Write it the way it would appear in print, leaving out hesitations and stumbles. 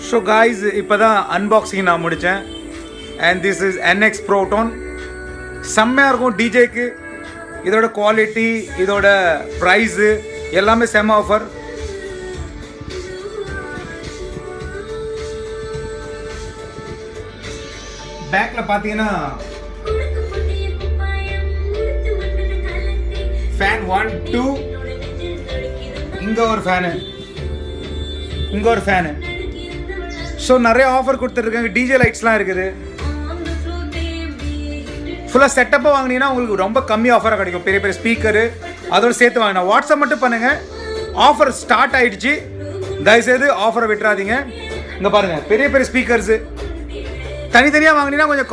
So guys இப்போ தான் unboxing நான் முடித்தேன். And this is NX Proton. செம்மையாக இருக்கும் டிஜேக்கு. இதோட குவாலிட்டி, இதோட ப்ரைஸு எல்லாமே செம்ம ஆஃபர். பேக்கில் பார்த்தீங்கன்னா ஃபேன் 1 2, இங்கே ஒரு ஃபேனு, இங்கே ஒரு ஃபேனு. ஸோ நிறைய ஆஃபர் கொடுத்துட்ருக்காங்க. டிஜே லைட்ஸ்லாம் இருக்குது. ஃபுல்லாக செட்டப்பாக வாங்கினீங்கன்னா உங்களுக்கு ரொம்ப கம்மி ஆஃபராக கிடைக்கும். பெரிய பெரிய ஸ்பீக்கரு அதோடு சேர்த்து வாங்கினா வாட்ஸ்அப் மட்டும் பண்ணுங்கள். ஆஃபர் ஸ்டார்ட் ஆகிடுச்சு. தயவுசெய்து ஆஃபரை விட்டுறாதீங்க. இங்கே பாருங்கள், பெரிய பெரிய ஸ்பீக்கர்ஸு தனித்தனியாக வாங்கினீங்கன்னா கொஞ்சம்